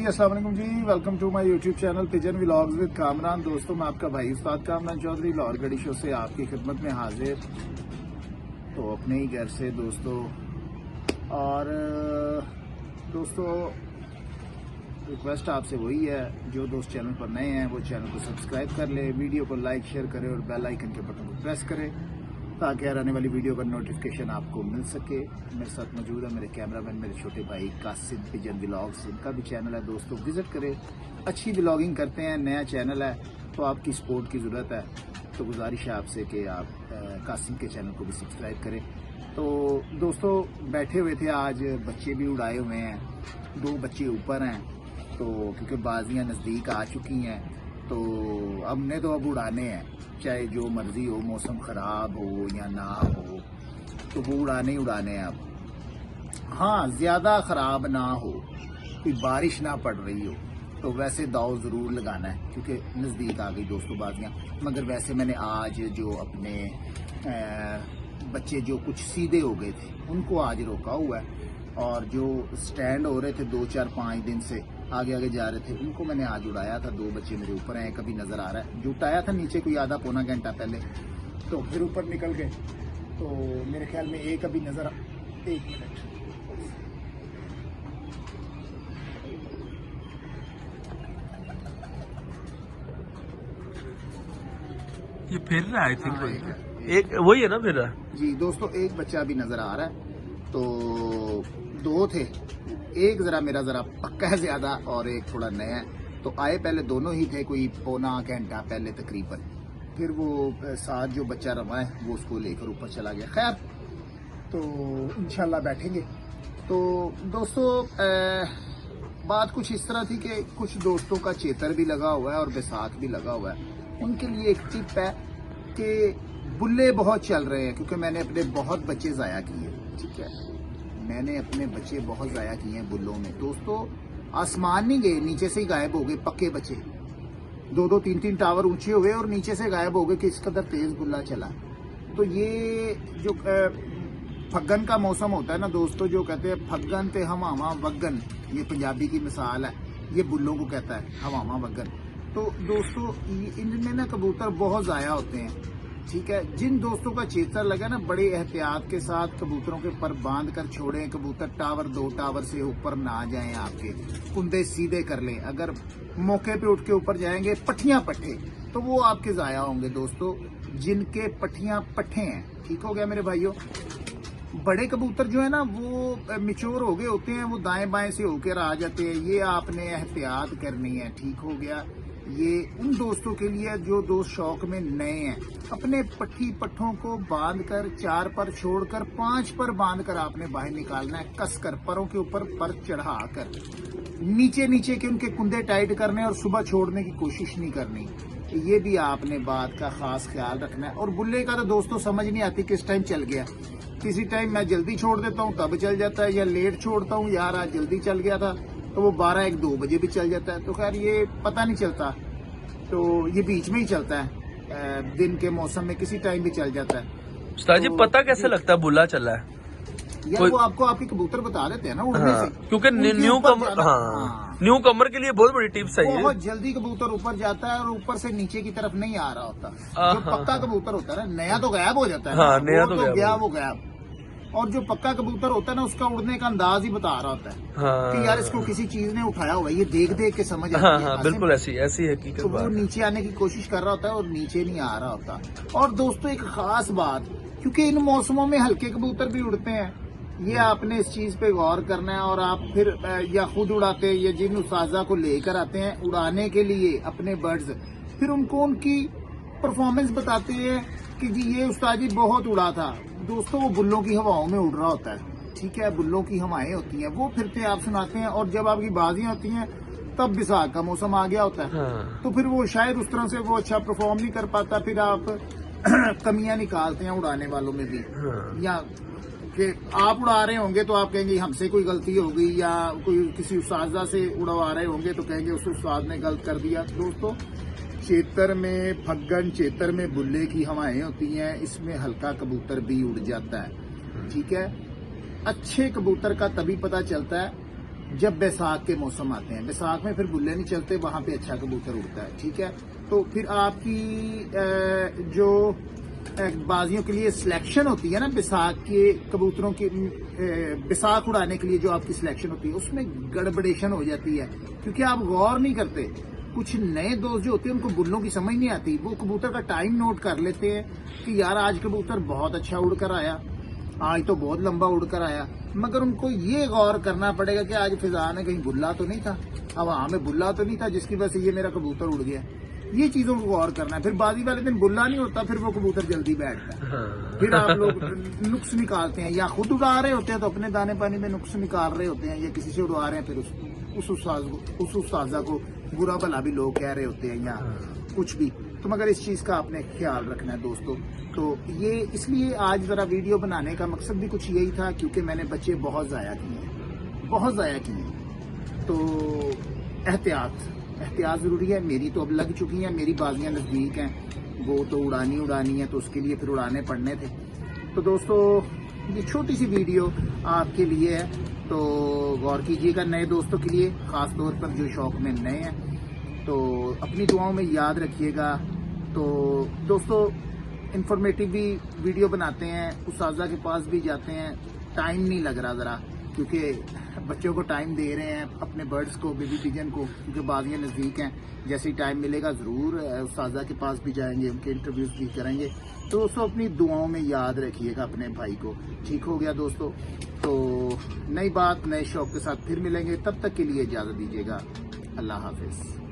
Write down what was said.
अस्सलाम वालेकुम जी, welcome to my YouTube channel pigeon vlogs with Kamran. दोस्तों, मैं आपका भाई उस्ताद कामरान चौधरी लाहौर गढ़ी शो से आपकी खिदमत में हाजिर। तो अपने ही घर से दोस्तों, और दोस्तों रिक्वेस्ट आपसे वही है, जो दोस्त चैनल पर नए हैं वो चैनल को सब्सक्राइब कर ले, वीडियो को लाइक शेयर करें और बेल आइकन के बटन को प्रेस करें ताकि हर आने वाली वीडियो का नोटिफिकेशन आपको मिल सके। मेरे साथ मौजूद है मेरे कैमरामैन, मेरे छोटे भाई कासिम पिजन व्लॉग्स। इनका भी चैनल है दोस्तों, विजिट करें। अच्छी व्लॉगिंग करते हैं, नया चैनल है तो आपकी सपोर्ट की ज़रूरत है। तो गुजारिश है आपसे कि आप कासिम के चैनल को भी सब्सक्राइब करें। तो दोस्तों बैठे हुए थे, आज बच्चे भी उड़ाए हुए हैं, 2 बच्चे ऊपर हैं। तो क्योंकि बाजियाँ नज़दीक आ चुकी हैं तो हमने तो अब उड़ाने हैं, चाहे जो मर्जी हो, मौसम ख़राब हो या ना हो, तो वो उड़ाने ही उड़ाने हैं अब। हाँ, ज़्यादा ख़राब ना हो, कोई बारिश ना पड़ रही हो तो वैसे दाव ज़रूर लगाना है क्योंकि नज़दीक आ गई दोस्तों बाजियाँ। मगर वैसे मैंने आज जो अपने बच्चे जो कुछ सीधे हो गए थे उनको आज रोका हुआ है, और जो स्टैंड हो रहे थे 2, 4, 5 दिन से आगे आगे जा रहे थे उनको मैंने आज उड़ाया था। 2 बच्चे मेरे ऊपर हैं, कभी नज़र आ रहा है, जो उठाया था नीचे कोई आधा पौना घंटा पहले, तो फिर ऊपर निकल गए। तो मेरे ख्याल में एक अभी नज़र, 1 मिनट, ये फिर रहा है, आई थिंक एक वही है ना फिर रहा जी दोस्तों। एक बच्चा भी नज़र आ रहा है, तो 2 थे, एक ज़रा मेरा ज़रा पक्का है ज़्यादा और एक थोड़ा नया है। तो आए पहले दोनों ही थे, कोई पौना घंटा पहले तकरीबन। फिर वो साथ जो बच्चा रवा है वो उसको लेकर ऊपर चला गया। खैर, तो इंशाल्लाह बैठेंगे। तो दोस्तों बात कुछ इस तरह थी कि कुछ दोस्तों का चेतर भी लगा हुआ है और बैसाख भी लगा हुआ है। उनके लिए एक टिप है कि बुल्ले बहुत चल रहे हैं, क्योंकि मैंने अपने बहुत बच्चे ज़ाया किए, ठीक है, मैंने अपने बच्चे बहुत ज़ाया किए हैं बुल्लों में। दोस्तों आसमान नहीं गए, नीचे से ही गायब हो गए पक्के बच्चे। 2-2, 3-3 टावर ऊंचे हुए और नीचे से गायब हो गए कि इस कदर तेज बुल्ला चला। तो ये जो फग्गन का मौसम होता है ना दोस्तों, जो कहते हैं फग्गन ते हवामा वग्गन, ये पंजाबी की मिसाल है, ये बुल्लों को कहता है हवामा वग्गन। तो दोस्तों इनमें ना कबूतर बहुत ज़ाया होते हैं, ठीक है। जिन दोस्तों का चेतर लगा ना, बड़े एहतियात के साथ कबूतरों के पर बांध कर छोड़ें, कबूतर टावर 2 टावर से ऊपर ना जाएं, आपके कुंदे सीधे कर लें। अगर मौके पे उठ के ऊपर जाएंगे पट्ठियां पट्ठे, तो वो आपके ज़ाया होंगे दोस्तों, जिनके पट्ठियां पट्ठे हैं। ठीक हो गया मेरे भाइयों। बड़े कबूतर जो है ना वो मिच्योर हो गए होते हैं, वो दाएं बाएं से होकर आ जाते हैं, ये आपने एहतियात करनी है। ठीक हो गया। ये उन दोस्तों के लिए जो दोस्त शौक में नए हैं, अपने पट्टी पट्ठों को बांध कर 4 पर छोड़कर 5 पर बांध कर आपने बाहर निकालना है, कसकर परों के ऊपर पर चढ़ा कर नीचे नीचे के उनके कुंदे टाइट करने और सुबह छोड़ने की कोशिश नहीं करनी। ये भी आपने बात का खास ख्याल रखना है। और बुल्ले का तो दोस्तों समझ नहीं आती किस टाइम चल गया। किसी टाइम मैं जल्दी छोड़ देता हूँ तब चल जाता है, या लेट छोड़ता हूँ, यार आज जल्दी चल गया था तो वो 12, 1, 2 बजे भी चल जाता है। तो खैर ये पता नहीं चलता, तो ये बीच में ही चलता है, दिन के मौसम में किसी टाइम भी चल जाता है। उस्ताद जी, तो पता कैसे लगता है बुल्ला चला है? यार वो आपको आपके कबूतर बता देते हैं ना उड़ने हाँ, से, क्योंकि न्यू कमर, न्यू कमर के लिए बहुत बड़ी टिप्स है ये। बहुत जल्दी कबूतर ऊपर जाता है और ऊपर से नीचे की तरफ नहीं आ रहा होता। जो पक्का कबूतर होता है ना, नया तो गायब हो जाता है, हाँ, नया तो गया वो गायब। और जो पक्का कबूतर होता है ना, उसका उड़ने का अंदाज ही बता रहा होता है कि यार इसको किसी चीज ने उठाया हुआ है, ये देख देख के समझ आता है। हाँ, बिल्कुल ऐसी हकीकत तो वो नीचे आने की कोशिश कर रहा होता है और नीचे नहीं आ रहा होता। और दोस्तों एक खास बात, क्योंकि इन मौसमों में हल्के कबूतर भी उड़ते हैं, ये आपने इस चीज पे गौर करना है। और आप फिर या खुद उड़ाते हैं या जिन उस्ताजा को लेकर आते हैं उड़ाने के लिए अपने बर्ड्स, फिर उनको उनकी परफॉर्मेंस बताते हैं कि जी ये उस्ताद जी बहुत उड़ा था। दोस्तों वो बुल्लों की हवाओं में उड़ रहा होता है, ठीक है, बुल्लों की हवाएं होती हैं, वो फिर आप सुनाते हैं। और जब आपकी बाजियां होती हैं तब बैसाख का मौसम आ गया होता है। हाँ। तो फिर वो शायद उस तरह से वो अच्छा परफॉर्म नहीं कर पाता, फिर आप कमियां निकालते हैं उड़ाने वालों में भी। हाँ। या कि आप उड़ा रहे होंगे तो आप कहेंगे हमसे कोई गलती हो गई, या कोई किसी उस्तादा से उड़वा रहे होंगे तो कहेंगे उस उस्ताद ने गलत कर दिया। दोस्तों चेतर में फग्गन, चेतर में बुल्ले की हवाएं होती हैं, इसमें हल्का कबूतर भी उड़ जाता है, ठीक है। अच्छे कबूतर का तभी पता चलता है जब बैसाख के मौसम आते हैं, बैसाख में फिर बुल्ले नहीं चलते, वहां पे अच्छा कबूतर उड़ता है, ठीक है। तो फिर आपकी जो बाजियों के लिए सिलेक्शन होती है ना, बैसाख के कबूतरों की बैसाख उड़ाने के लिए जो आपकी सिलेक्शन होती है, उसमें गड़बड़ेशन हो जाती है, क्योंकि आप गौर नहीं करते। कुछ नए दोस्त जो होते हैं उनको बुल्लों की समझ नहीं आती, वो कबूतर का टाइम नोट कर लेते हैं कि यार आज कबूतर बहुत अच्छा उड़ कर आया, आज तो बहुत लंबा उड़कर आया, मगर उनको ये गौर करना पड़ेगा कि आज फिजा में कहीं बुल्ला तो नहीं था, हवा में बुल्ला तो नहीं था जिसकी वजह से ये मेरा कबूतर उड़ गया। ये चीजों को गौर करना है। फिर बाजी वाले दिन बुल्ला नहीं होता, फिर वो कबूतर जल्दी बैठता है। फिर आप लोग नुक्स निकालते हैं, या खुद उड़ा रहे होते हैं तो अपने दाने पानी में नुक्स निकाल रहे होते हैं, या किसी से उड़वा रहे हैं, फिर उस उस्ताजा को बुरा भला भी लोग कह रहे होते हैं या कुछ भी। तो मगर इस चीज का आपने ख्याल रखना है दोस्तों। तो ये इसलिए आज जरा वीडियो बनाने का मकसद भी कुछ यही था, क्योंकि मैंने बच्चे बहुत ज़ाया किए। तो एहतियात ज़रूरी है। मेरी तो अब लग चुकी हैं, मेरी बाजियां नज़दीक हैं, वो तो उड़ानी है, तो उसके लिए फिर उड़ाने पड़ने थे। तो दोस्तों ये छोटी सी वीडियो आपके लिए है, तो गौर कीजिएगा, नए दोस्तों के लिए, ख़ास तौर पर जो शौक में नए हैं, तो अपनी दुआओं में याद रखिएगा। तो दोस्तों इंफॉर्मेटिव भी वीडियो बनाते हैं, उस्ताजा के पास भी जाते हैं, टाइम नहीं लग रहा ज़रा, क्योंकि बच्चों को टाइम दे रहे हैं, अपने बर्ड्स को, बेबी पिजन को, क्योंकि बाजियाँ नज़दीक हैं। जैसे ही टाइम मिलेगा ज़रूर उस्ताजा के पास भी जाएंगे, उनके इंटरव्यूज़ भी करेंगे। तो दोस्तों अपनी दुआओं में याद रखिएगा अपने भाई को। ठीक हो गया दोस्तों। तो नई बात नए शौक के साथ फिर मिलेंगे, तब तक के लिए इजाज़त दीजिएगा। अल्लाह हाफिज़।